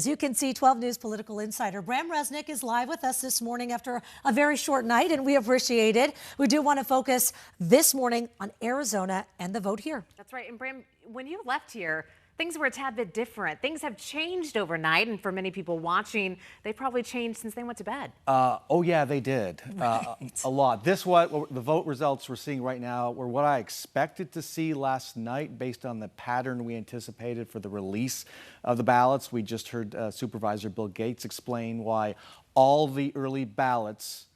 As you can see, 12 News political insider Bram Resnick is live with us this morning after a very short night, and we appreciate it. We do want to focus this morning on Arizona and the vote here. That's right. And Bram, when you left here, things were a tad bit different. Things have changed overnight, and for many people watching, they probably changed since they went to bed. Oh yeah, they did. Right. A lot. The vote results we're seeing right now were what I expected to see last night based on the pattern we anticipated for the release of the ballots. We just heard Supervisor Bill Gates explain why all the early ballots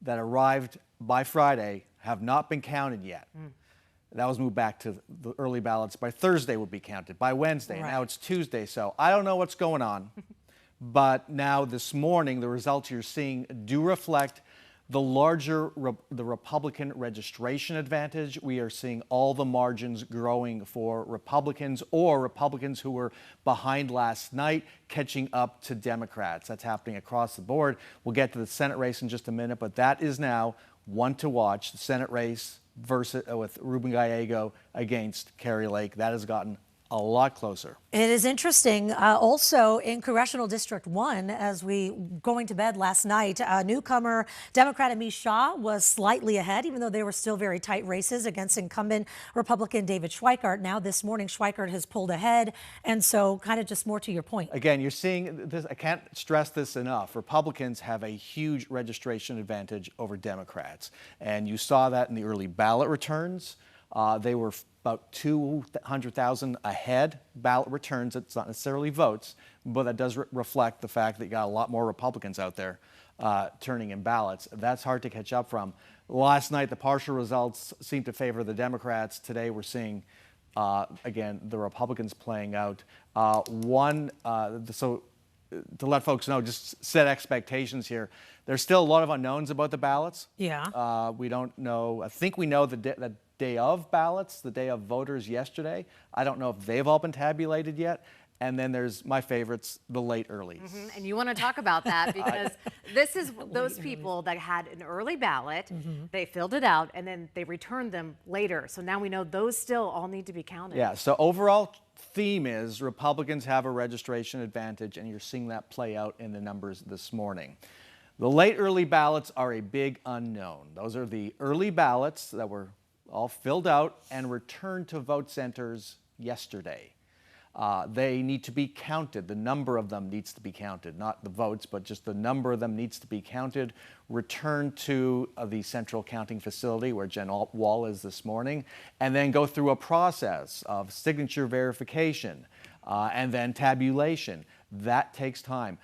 that arrived by Friday have not been counted yet. That was moved back to the early ballots by Thursday would be counted, by Wednesday. Right. Now it's Tuesday, so I don't know what's going on. But now this morning, the results you're seeing do reflect the larger the Republican registration advantage. We are seeing all the margins growing for Republicans or Republicans who were behind last night catching up to Democrats. That's happening across the board. We'll get to the Senate race in just a minute, but that is now one to watch, the Senate race versus with Ruben Gallego against Kari Lake. That has gotten a lot closer. It is interesting. Also in Congressional District 1, as we going to bed last night, newcomer Democrat Amish Shah was slightly ahead, even though they were still very tight races against incumbent Republican David Schweikart. Now this morning, Schweikart has pulled ahead. And so kind of just more to your point. Again, you're seeing this. I can't stress this enough. Republicans have a huge registration advantage over Democrats. And you saw that in the early ballot returns. They were about 200,000 ahead ballot returns. It's not necessarily votes, but that does reflect the fact that you got a lot more Republicans out there turning in ballots. That's hard to catch up from. Last night, the partial results seemed to favor the Democrats. Today, we're seeing, again, the Republicans playing out. So to let folks know, just set expectations here. There's still a lot of unknowns about the ballots. Yeah. We don't know. I think we know the day of ballots, the day of voters yesterday. I don't know if they've all been tabulated yet. And then there's my favorites, the late earlies. And you want to talk about that because this is those people that had an early ballot, they filled it out, and then they returned them later. So now we know those still all need to be counted. Yeah, so overall theme is Republicans have a registration advantage, and you're seeing that play out in the numbers this morning. The late early ballots are a big unknown. Those are the early ballots that were all filled out and returned to vote centers yesterday. They need to be counted. The number of them needs to be counted, not the votes, but just the number of them needs to be counted, returned to the central counting facility where Jen Wall is this morning, and then go through a process of signature verification and then tabulation. That takes time.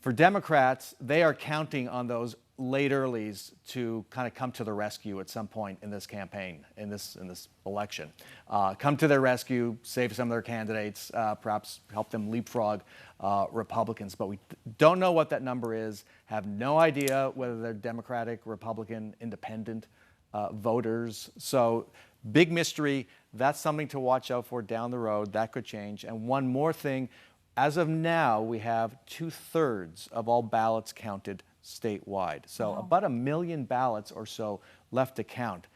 For Democrats, they are counting on those late earlies to kind of come to the rescue at some point in this campaign, in this election. Come to their rescue, save some of their candidates, perhaps help them leapfrog Republicans. But we don't know what that number is, have no idea whether they're Democratic, Republican, independent voters. So big mystery. That's something to watch out for down the road. That could change. And one more thing, as of now, we have 2/3 of all ballots counted statewide. So about 1 million ballots or so left to count.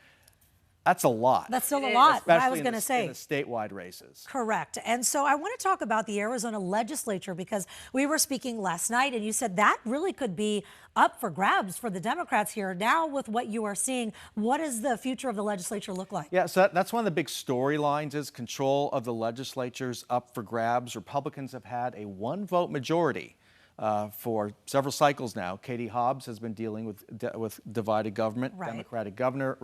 That's a lot. That's still a lot, I was Especially going to say. in the statewide races. Correct. And so I want to talk about the Arizona legislature because we were speaking last night and you said that really could be up for grabs for the Democrats here. Now with what you are seeing, what does the future of the legislature look like? Yeah, so that's one of the big storylines is control of the legislature's up for grabs. Republicans have had a 1-vote majority for several cycles now. Katie Hobbs has been dealing with divided government, right. Democratic governor,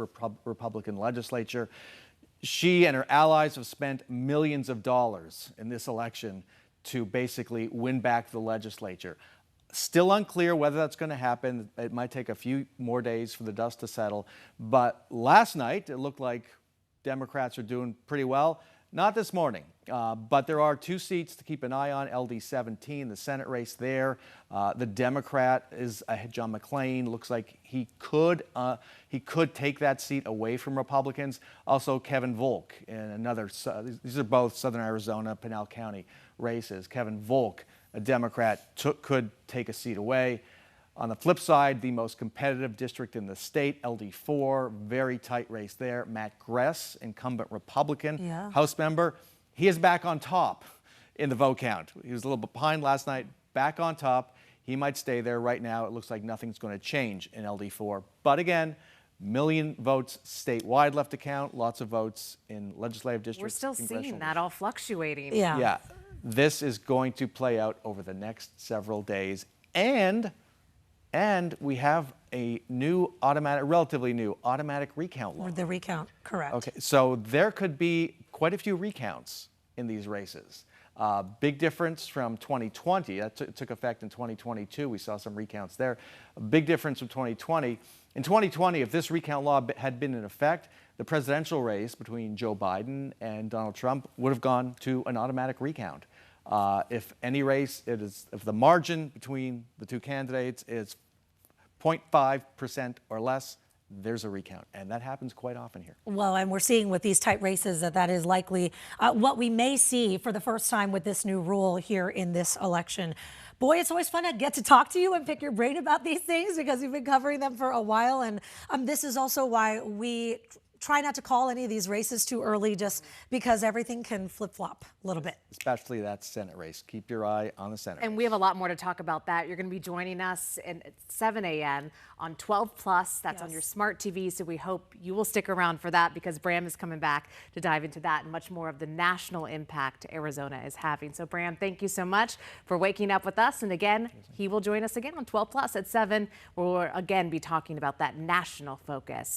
Republican legislature. She and her allies have spent millions of dollars in this election to basically win back the legislature. Still unclear whether that's going to happen. It might take a few more days for the dust to settle. But last night, it looked like Democrats are doing pretty well. Not this morning, but there are 2 seats to keep an eye on, LD 17, the Senate race there. The Democrat is John McClain. Looks like he could take that seat away from Republicans. Also, Kevin Volk in another, these are both Southern Arizona, Pinal County races. Kevin Volk, a Democrat, could take a seat away. On the flip side, the most competitive district in the state, LD4, very tight race there. Matt Gress, incumbent Republican House member, he is back on top in the vote count. He was a little bit behind last night, back on top. He might stay there. Right now, it looks like nothing's going to change in LD4. But again, million votes statewide left to count, lots of votes in legislative districts. We're still seeing that all fluctuating. Yeah, this is going to play out over the next several days. And we have a new relatively new automatic recount law. The recount, correct. Okay, so there could be quite a few recounts in these races. Big difference from 2020. That took effect in 2022. We saw some recounts there. A big difference from 2020. In 2020, if this recount law had been in effect, the presidential race between Joe Biden and Donald Trump would have gone to an automatic recount. If any race, if the margin between the two candidates is 0.5% or less, there's a recount, and that happens quite often here. Well, and we're seeing with these tight races that is likely what we may see for the first time with this new rule here in this election. Boy, it's always fun to get to talk to you and pick your brain about these things because you've been covering them for a while, and this is also why we try not to call any of these races too early, just because everything can flip-flop a little bit. Especially that Senate race. Keep your eye on the Senate And race. we have a lot more to talk about that. You're going to be joining us at 7 a.m. on 12 Plus. That's on your smart TV. So we hope you will stick around for that because Bram is coming back to dive into that and much more of the national impact Arizona is having. So Bram, thank you so much for waking up with us. And again, he will join us again on 12 Plus at 7, where we'll again be talking about that national focus.